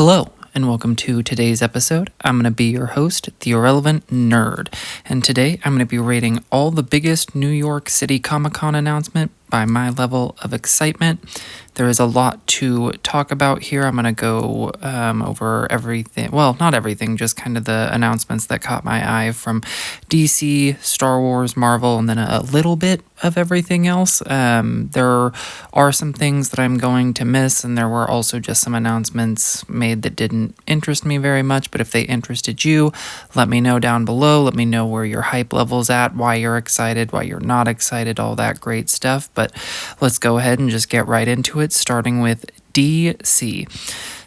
Hello, and welcome to today's episode. I'm going to be your host, the Irrelevant Nerd, and today I'm going to be rating all the biggest New York City Comic-Con announcement by my level of excitement. There is a lot to talk about here. I'm going to go over everything, well, not everything, just kind of the announcements that caught my eye from DC, Star Wars, Marvel, and then a little bit of everything else. There are some things that I'm going to miss, and there were also just some announcements made that didn't interest me very much, but if they interested you, let me know down below. Let me know where your hype level's at, why you're excited, why you're not excited, all that great stuff. But let's go ahead and just get right into it, starting with DC.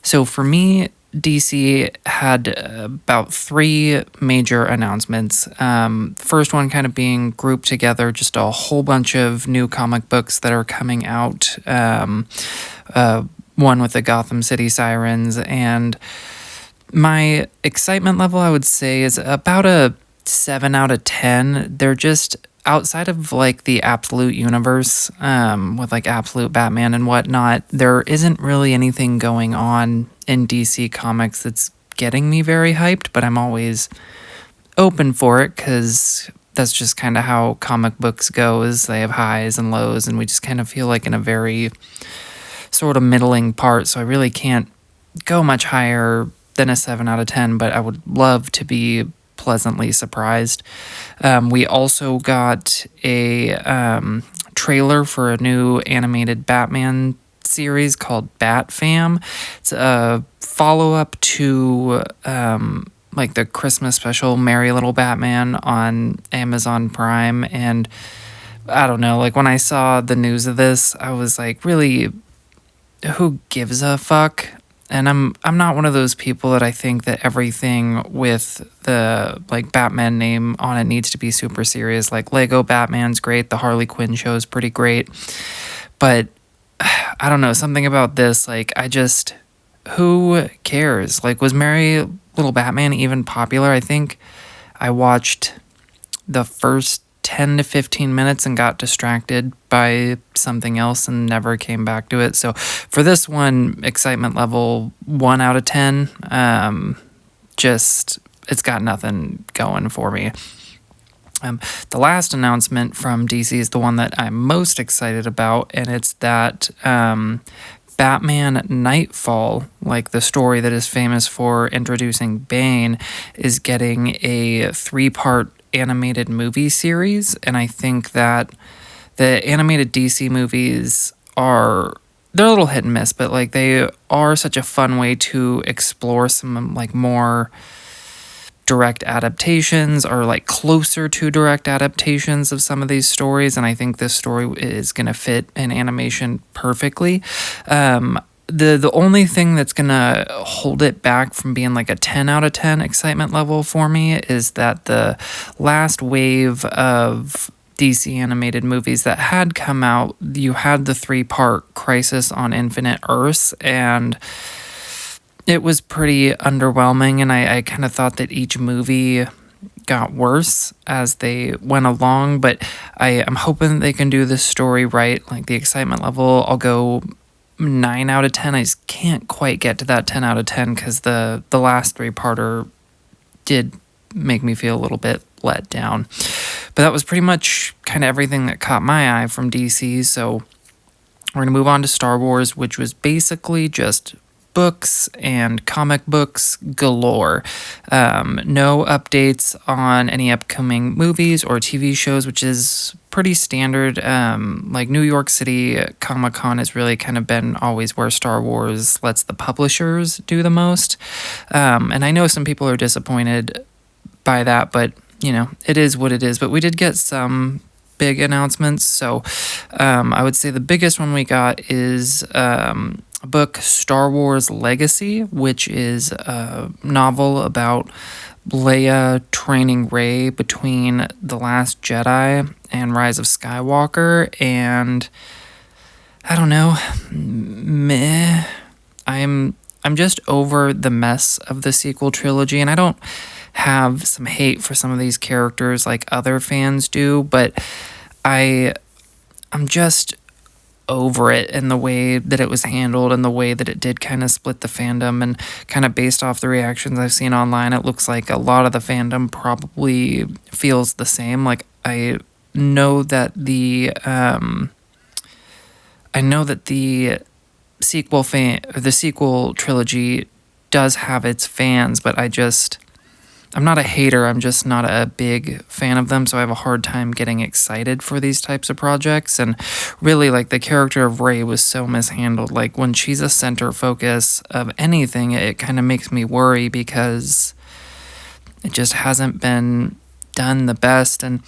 So for me, DC had about three major announcements. First one kind of being grouped together, just a whole bunch of new comic books that are coming out. One with the Gotham City Sirens, and my excitement level, I would say, is about a 7 out of 10. They're just outside of like the Absolute universe, with like Absolute Batman and whatnot. There isn't really anything going on in DC Comics that's getting me very hyped, but I'm always open for it because that's just kind of how comic books go. Is they have highs and lows, and we just kind of feel like in a very sort of middling part. So I really can't go much higher than a 7 out of 10, but I would love to be pleasantly surprised. We also got a trailer for a new animated Batman series called Bat Fam. It's a follow-up to like the Christmas special Merry Little Batman on Amazon Prime, and I don't know, like when I saw the news of this, I was like, really, who gives a fuck? And I'm not one of those people that I think that everything with the like Batman name on it needs to be super serious. Like Lego Batman's great, the Harley Quinn show is pretty great, but I don't know, something about this, like who cares? Like, was Merry Little Batman even popular? I think I watched the first 10 to 15 minutes and got distracted by something else and never came back to it. So for this one, excitement level 1 out of 10. It's got nothing going for me. The last announcement from DC is the one that I'm most excited about, and it's that Batman Nightfall, like the story that is famous for introducing Bane, is getting a 3-part animated movie series. And I think that the animated DC movies they're a little hit and miss, but like they are such a fun way to explore some like more direct adaptations, or like closer to direct adaptations of some of these stories, and I think this story is going to fit in animation perfectly. The only thing that's going to hold it back from being like a 10 out of 10 excitement level for me is that the last wave of DC animated movies that had come out, you had the 3-part Crisis on Infinite Earths, and it was pretty underwhelming, and I kind of thought that each movie got worse as they went along, but I'm hoping they can do this story right. Like the excitement level, I'll go 9 out of 10. I just can't quite get to that 10 out of 10 because the last 3-parter did make me feel a little bit let down. But that was pretty much kind of everything that caught my eye from DC. So we're going to move on to Star Wars, which was basically just books and comic books galore. No updates on any upcoming movies or TV shows, which is pretty standard. Like New York City Comic-Con has really kind of been always where Star Wars lets the publishers do the most. And I know some people are disappointed by that, but you know, it is what it is. But we did get some big announcements. So I would say the biggest one we got is book Star Wars Legacy, which is a novel about Leia training Rey between The Last Jedi and Rise of Skywalker, and I don't know, meh. I'm just over the mess of the sequel trilogy, and I don't have some hate for some of these characters like other fans do, but I'm just over it and the way that it was handled and the way that it did kind of split the fandom. And kind of based off the reactions I've seen online, it looks like a lot of the fandom probably feels the same. Like I know that the sequel trilogy does have its fans, but I'm not a hater. I'm just not a big fan of them, so I have a hard time getting excited for these types of projects. And really, like, the character of Rey was so mishandled. Like, when she's a center focus of anything, it kind of makes me worry because it just hasn't been done the best. And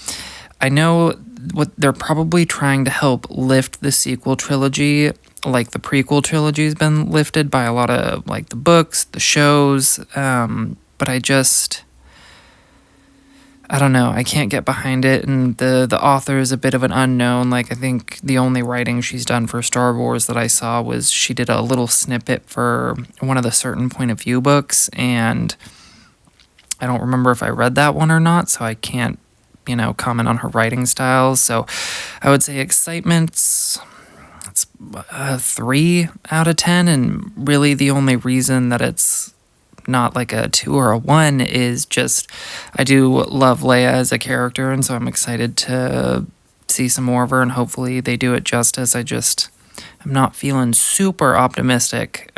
I know what they're probably trying to help lift the sequel trilogy, like the prequel trilogy has been lifted by a lot of, like, the books, the shows, but I don't know. I can't get behind it, and the author is a bit of an unknown. Like, I think the only writing she's done for Star Wars that I saw was she did a little snippet for one of the Certain Point of View books, and I don't remember if I read that one or not, so I can't, comment on her writing style. So I would say excitement's it's a 3 out of 10, and really the only reason that it's not like a 2 or a 1 is just I do love Leia as a character, and so I'm excited to see some more of her, and hopefully they do it justice. I'm not feeling super optimistic.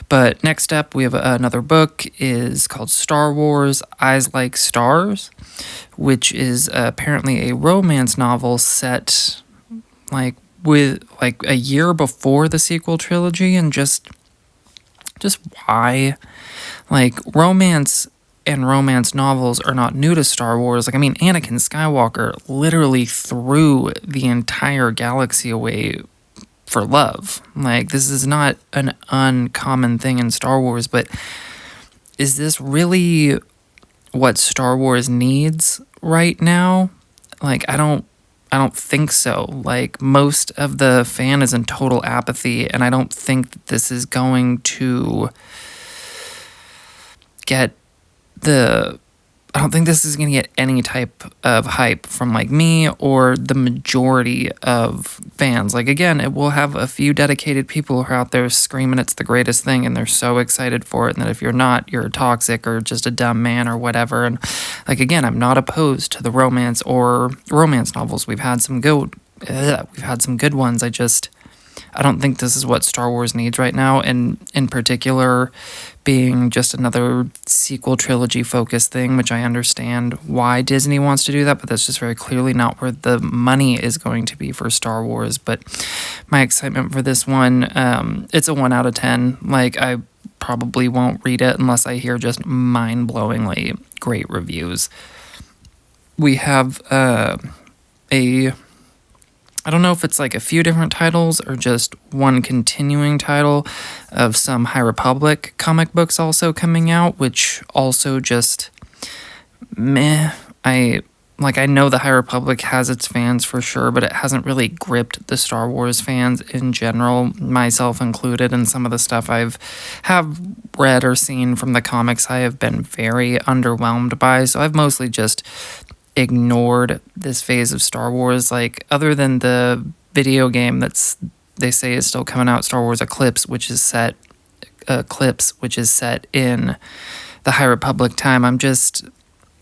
But next up, we have another book is called Star Wars Eyes Like Stars, which is apparently a romance novel set with a year before the sequel trilogy, and just why? Like, romance and romance novels are not new to Star Wars. Like, I mean, Anakin Skywalker literally threw the entire galaxy away for love. Like, this is not an uncommon thing in Star Wars, but is this really what Star Wars needs right now? Like, I don't think so. Like, most of the fan is in total apathy, and I don't think that this is going to get any type of hype from like me or the majority of fans. Like, again, it will have a few dedicated people who are out there screaming it's the greatest thing, and they're so excited for it, and that if you're not, you're toxic or just a dumb man or whatever. And like, again, I'm not opposed to the romance or romance novels. We've had some good ones. I don't think this is what Star Wars needs right now, and in particular being just another sequel trilogy focused thing, which I understand why Disney wants to do that, but that's just very clearly not where the money is going to be for Star Wars. But my excitement for this one, it's a 1 out of 10. Like, I probably won't read it unless I hear just mind-blowingly great reviews. We have I don't know if it's like a few different titles or just one continuing title of some High Republic comic books also coming out, which also just meh. I know the High Republic has its fans for sure, but it hasn't really gripped the Star Wars fans in general, myself included, and some of the stuff have read or seen from the comics I have been very underwhelmed by, so I've mostly just ignored this phase of Star Wars. Like, other than the video game they say is still coming out, Star Wars Eclipse, which is set in the High Republic time, I'm just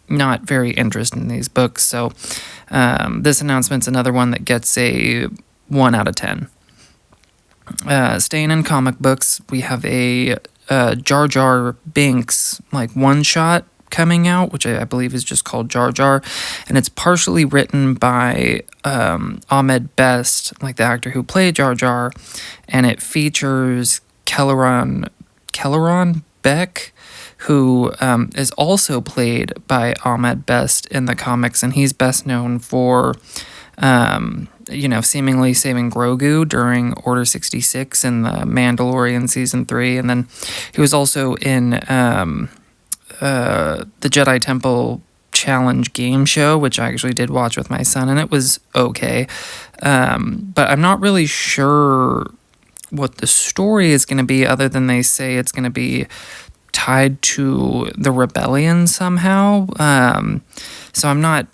not very interested in these books. So this announcement's another one that gets a 1 out of 10. Staying in comic books, we have a Jar Jar Binks one-shot coming out, which I believe is just called Jar Jar, and it's partially written by Ahmed Best, like the actor who played Jar Jar, and it features Kelleron Beck, who is also played by Ahmed Best in the comics, and he's best known for seemingly saving Grogu during Order 66 in the Mandalorian Season 3, and then he was also in the Jedi Temple Challenge game show, which I actually did watch with my son, and it was okay. But I'm not really sure what the story is going to be, other than they say it's going to be tied to the rebellion somehow. So I'm not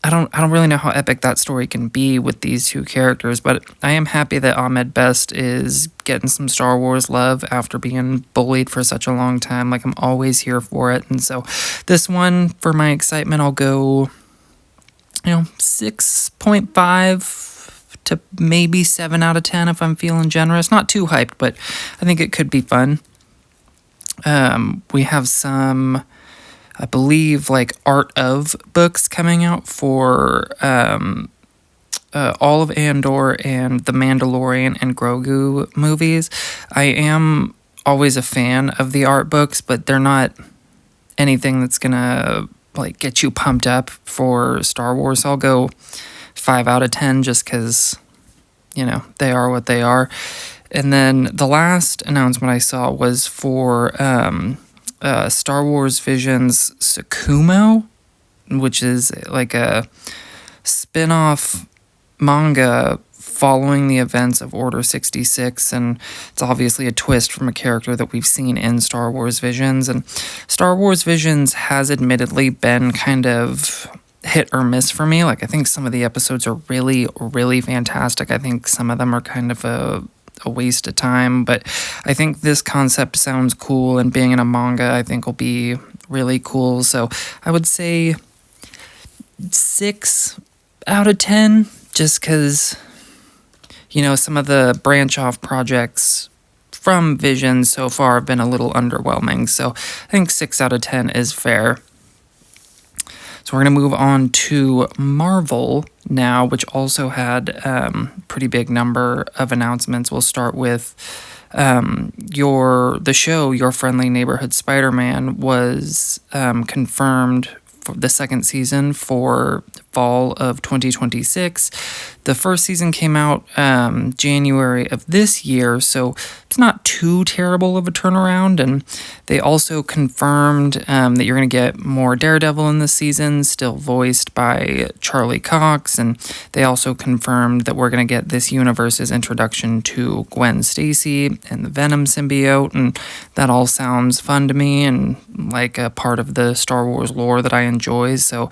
I don't really know how epic that story can be with these two characters, but I am happy that Ahmed Best is getting some Star Wars love after being bullied for such a long time. Like, I'm always here for it. And so this one, for my excitement, I'll go, 6.5 to maybe 7 out of 10 if I'm feeling generous. Not too hyped, but I think it could be fun. We have some, I believe, like art of books coming out for all of Andor and The Mandalorian and Grogu movies. I am always a fan of the art books, but they're not anything that's gonna like get you pumped up for Star Wars. I'll go 5 out of 10 just because, they are what they are. And then the last announcement I saw was for Star Wars Vision's Tsukumo, which is like a spin-off manga following the events of Order 66, and it's obviously a twist from a character that we've seen in Star Wars Visions. And Star Wars Visions has admittedly been kind of hit or miss for me. Like, I think some of the episodes are really, really fantastic. I think some of them are kind of a waste of time, but I think this concept sounds cool, and being in a manga I think will be really cool. So I would say 6 out of 10, just because, some of the branch off projects from Vision so far have been a little underwhelming. So I think 6 out of 10 is fair. So we're going to move on to Marvel now, which also had pretty big number of announcements. We'll start with the show, Your Friendly Neighborhood Spider-Man, was confirmed for the second season for fall of 2026. The first season came out January of this year, so it's not too terrible of a turnaround. And they also confirmed that you're going to get more Daredevil in this season, still voiced by Charlie Cox. And they also confirmed that we're going to get this universe's introduction to Gwen Stacy and the Venom symbiote. And that all sounds fun to me and like a part of the Star Wars lore that I enjoy. So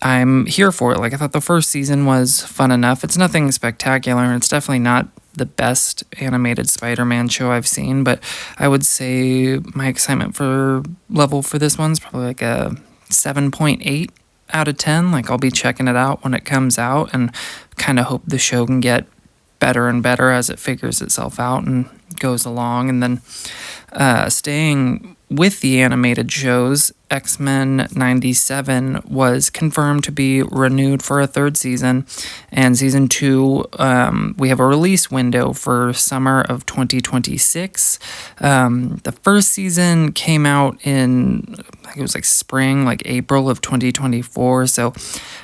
I'm here for it. Like, I thought the first season was fun enough. It's nothing spectacular, and it's definitely not the best animated Spider-Man show I've seen, but I would say my excitement level for this one's probably like a 7.8 out of 10. Like, I'll be checking it out when it comes out, and kind of hope the show can get better and better as it figures itself out and goes along. And then staying with the animated shows, X-Men 97 was confirmed to be renewed for a third season, and season 2, we have a release window for summer of 2026. The first season came out in, I think it was like spring, like April of 2024, so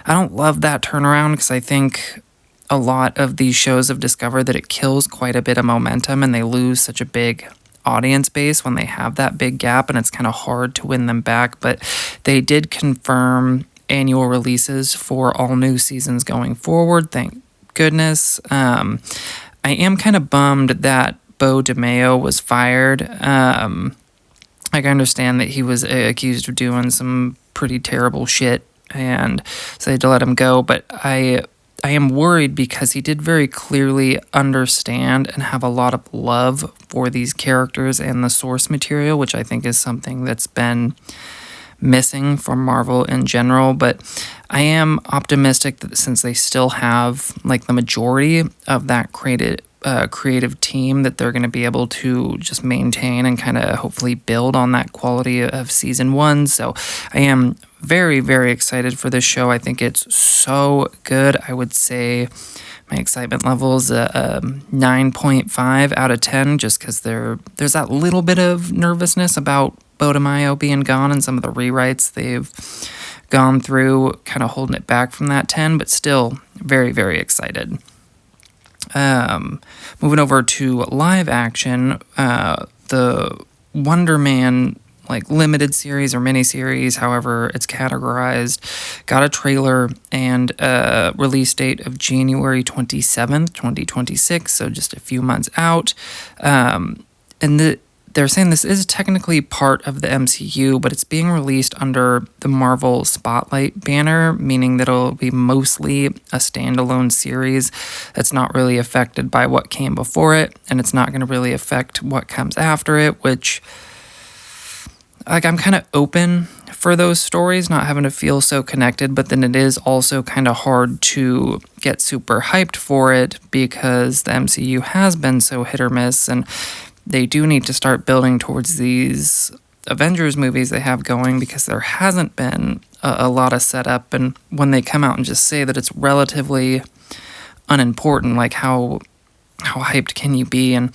I don't love that turnaround because I think a lot of these shows have discovered that it kills quite a bit of momentum, and they lose such a big audience base when they have that big gap, and it's kind of hard to win them back. But they did confirm annual releases for all new seasons going forward, thank goodness. I am kind of bummed that Bo DeMeo was fired. I understand that he was accused of doing some pretty terrible shit, and so they had to let him go, but I am worried because he did very clearly understand and have a lot of love for these characters and the source material, which I think is something that's been missing from Marvel in general. But I am optimistic that since they still have like the majority of that creative team, that they're going to be able to just maintain and kind of hopefully build on that quality of season 1. So I am very, very excited for this show. I think it's so good. I would say my excitement level is a 9.5 out of 10, just because there's that little bit of nervousness about Bo DeMeo being gone and some of the rewrites they've gone through, kind of holding it back from that 10, but still very, very excited. Moving over to live action, the Wonder Man like limited series or miniseries, however it's categorized, got a trailer and a release date of January 27th, 2026, so just a few months out. And they're saying this is technically part of the MCU, but it's being released under the Marvel Spotlight banner, meaning that it'll be mostly a standalone series that's not really affected by what came before it, and it's not going to really affect what comes after it, which, like, I'm kind of open for those stories, not having to feel so connected, but then it is also kind of hard to get super hyped for it because the MCU has been so hit or miss, and they do need to start building towards these Avengers movies they have going because there hasn't been a lot of setup, and when they come out and just say that it's relatively unimportant, like how hyped can you be? And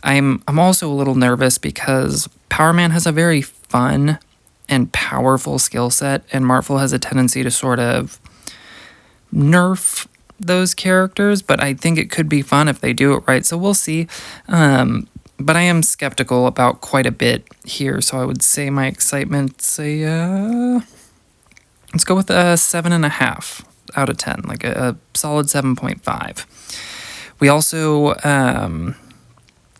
I'm also a little nervous because Power Man has a very fun and powerful skill set, and Marvel has a tendency to sort of nerf those characters, but I think it could be fun if they do it right, so we'll see. But I am skeptical about quite a bit here, so I would say my excitement's let's go with a 7.5 out of 10, like a solid 7.5. We also,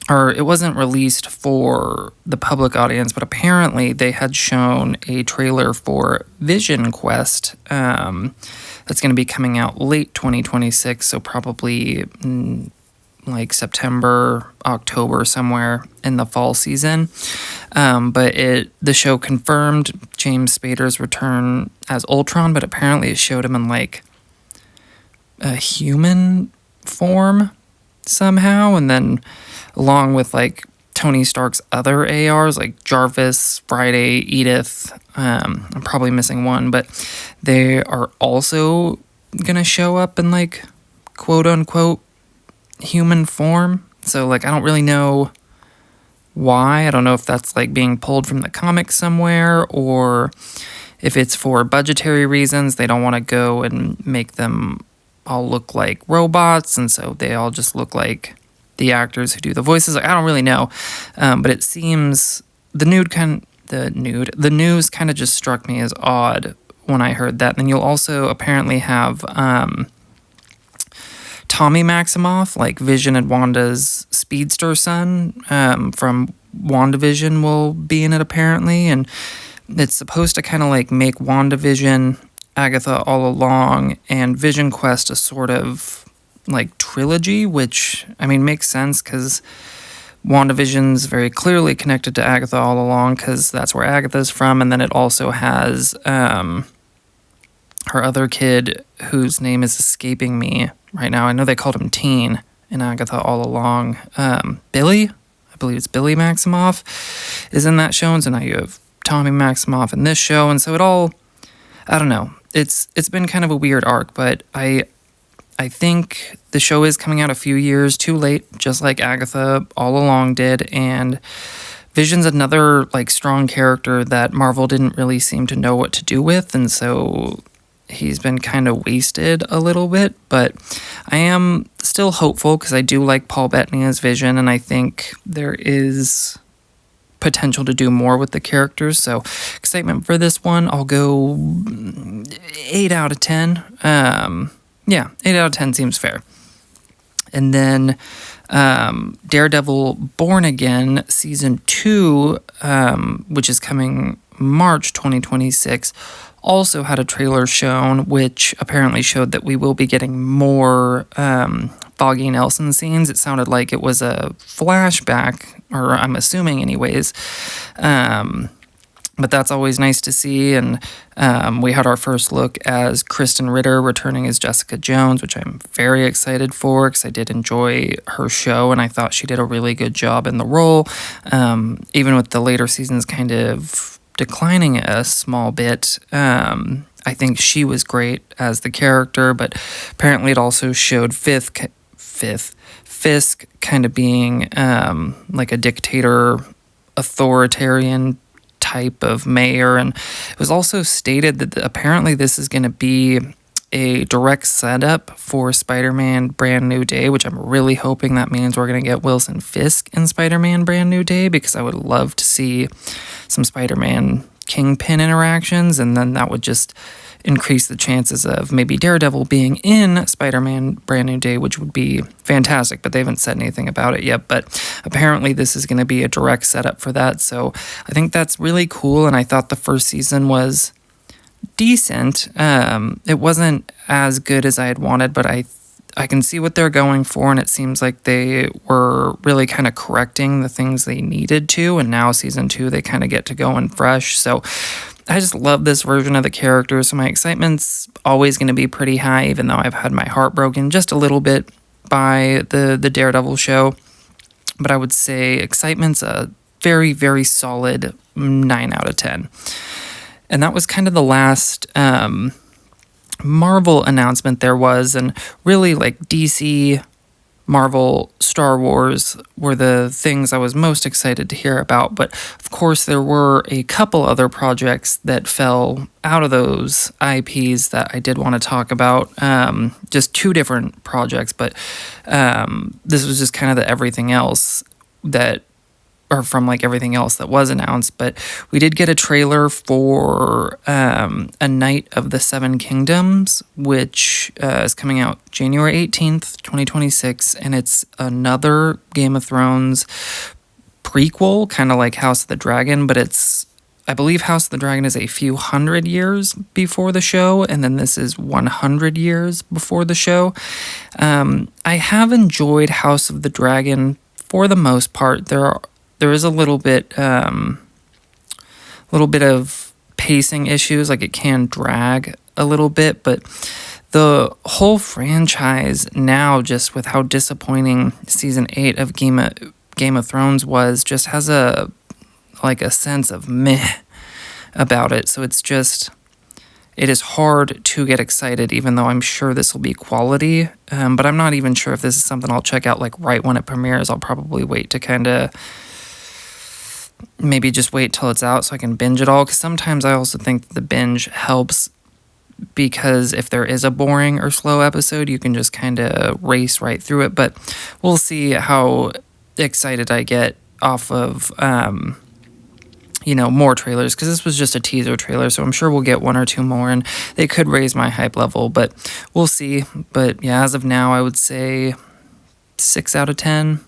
or it wasn't released for the public audience, but apparently they had shown a trailer for Vision Quest that's going to be coming out late 2026, so probably like September, October, somewhere in the fall season. But the show confirmed James Spader's return as Ultron, but apparently it showed him in like a human form somehow, and then along with like Tony Stark's other ARs like Jarvis, Friday, Edith, I'm probably missing one, but they are also gonna show up in like quote unquote human form. So like I don't really know why. I don't know if that's like being pulled from the comics somewhere, or if it's for budgetary reasons. They don't want to go and make them all look like robots, and so they all just look like the actors who do the voices. Like, I don't really know, but it seems the news kind of just struck me as odd when I heard that. And then you'll also apparently have Tommy Maximoff, like Vision and Wanda's speedster son from WandaVision, will be in it apparently, and it's supposed to kind of like make WandaVision, Agatha All Along, and Vision Quest a sort of like trilogy, which I mean makes sense because WandaVision's very clearly connected to Agatha All Along because that's where Agatha's from, and then it also has her other kid whose name is escaping me right now. I know they called him Teen in Agatha All Along. Billy, I believe it's Billy Maximoff, is in that show, and so now you have Tommy Maximoff in this show, and so it all, I don't know. It's been kind of a weird arc, but I think the show is coming out a few years too late, just like Agatha All Along did, and Vision's another like strong character that Marvel didn't really seem to know what to do with, and so he's been kind of wasted a little bit, but I am still hopeful because I do like Paul Bettany as Vision, and I think there is potential to do more with the characters, so excitement for this one. I'll go 8 out of 10. 8 out of 10 seems fair. And then Daredevil Born Again Season 2, which is coming March 2026, also had a trailer shown, which apparently showed that we will be getting more Foggy and Nelson scenes. It sounded like it was a flashback, or I'm assuming anyways. But that's always nice to see, and we had our first look as Kristen Ritter returning as Jessica Jones, which I'm very excited for because I did enjoy her show, and I thought she did a really good job in the role, even with the later seasons kind of declining a small bit. I think she was great as the character, but apparently it also showed Fisk kind of being like a dictator, authoritarian type of mayor, and it was also stated that apparently this is going to be a direct setup for Spider-Man Brand New Day, which I'm really hoping that means we're going to get Wilson Fisk in Spider-Man Brand New Day, because I would love to see some Spider-Man Kingpin interactions, and then that would just increase the chances of maybe Daredevil being in Spider-Man Brand New Day, which would be fantastic, but they haven't said anything about it yet. But apparently this is going to be a direct setup for that, so I think that's really cool, and I thought the first season was decent. It wasn't as good as I had wanted, but I can see what they're going for, and it seems like they were really kind of correcting the things they needed to, and now season 2 they kind of get to go in fresh. So I just love this version of the character, so my excitement's always going to be pretty high, even though I've had my heart broken just a little bit by the Daredevil show. But I would say excitement's a very, very solid 9 out of 10. And that was kind of the last Marvel announcement there was, and really like DC, Marvel, Star Wars were the things I was most excited to hear about. But of course there were a couple other projects that fell out of those IPs that I did want to talk about. Just 2 different projects, but this was just kind of the everything else that, or from like everything else that was announced. But we did get a trailer for A Knight of the Seven Kingdoms, which is coming out January 18th, 2026, and it's another Game of Thrones prequel, kind of like House of the Dragon, but I believe House of the Dragon is a few hundred years before the show, and then this is 100 years before the show. I have enjoyed House of the Dragon for the most part. There is a little bit of pacing issues, like it can drag a little bit, but the whole franchise now, just with how disappointing season 8 of Game of Thrones was, just has a sense of meh about it. So it is hard to get excited, even though I'm sure this will be quality. But I'm not even sure if this is something I'll check out like right when it premieres. I'll probably wait to kind of maybe just wait till it's out so I can binge it all, because sometimes I also think the binge helps, because if there is a boring or slow episode, you can just kind of race right through it. But we'll see how excited I get off of more trailers, because this was just a teaser trailer, so I'm sure we'll get 1 or 2 more, and they could raise my hype level, but we'll see. But yeah, as of now, I would say 6 out of 10,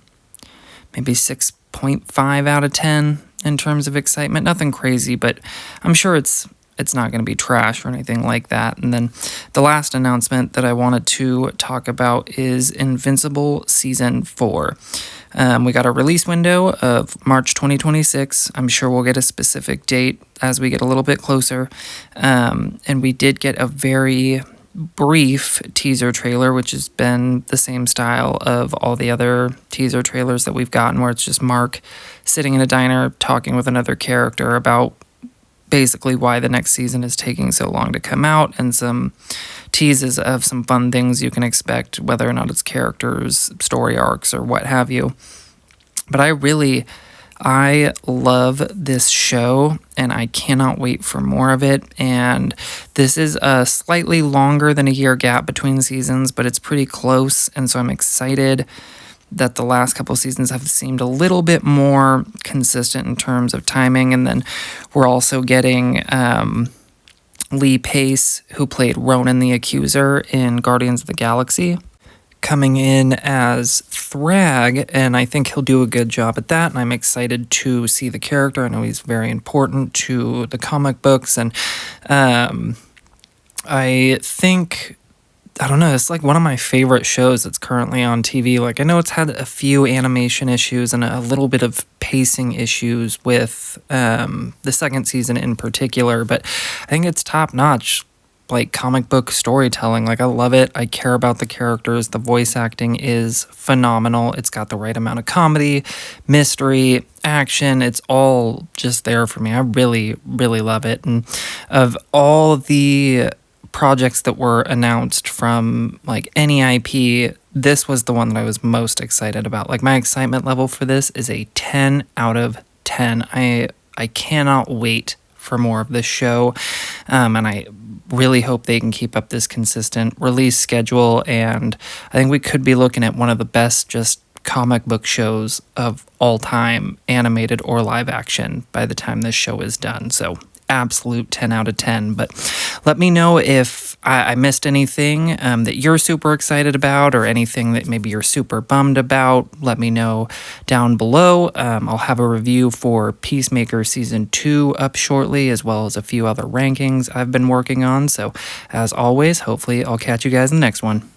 maybe 6.5 out of 10 in terms of excitement. Nothing crazy, but I'm sure it's not going to be trash or anything like that. And then the last announcement that I wanted to talk about is Invincible Season 4. We got a release window of March 2026. I'm sure we'll get a specific date as we get a little bit closer. And we did get a very brief teaser trailer, which has been the same style of all the other teaser trailers that we've gotten, where it's just Mark sitting in a diner talking with another character about basically why the next season is taking so long to come out, and some teases of some fun things you can expect, whether or not it's characters, story arcs, or what have you. But I love this show, and I cannot wait for more of it. And this is a slightly longer than a year gap between seasons, but it's pretty close, and so I'm excited that the last couple seasons have seemed a little bit more consistent in terms of timing. And then we're also getting Lee Pace, who played Ronan the Accuser in Guardians of the Galaxy, coming in as Thrag, and I think he'll do a good job at that, and I'm excited to see the character. I know he's very important to the comic books, and I think, I don't know, it's like one of my favorite shows that's currently on TV. Like, I know it's had a few animation issues and a little bit of pacing issues with the second season in particular, but I think it's top-notch, like, comic book storytelling. Like, I love it. I care about the characters. The voice acting is phenomenal. It's got the right amount of comedy, mystery, action. It's all just there for me. I really, really love it. And of all the projects that were announced from like any IP, this was the one that I was most excited about. Like, my excitement level for this is a 10 out of 10. I cannot wait for more of this show, and I really hope they can keep up this consistent release schedule, and I think we could be looking at one of the best just comic book shows of all time, animated or live action, by the time this show is done. So absolute 10 out of 10. But let me know if I missed anything that you're super excited about, or anything that maybe you're super bummed about. Let me know down below. I'll have a review for Peacemaker Season 2 up shortly, as well as a few other rankings I've been working on. So as always, hopefully I'll catch you guys in the next one.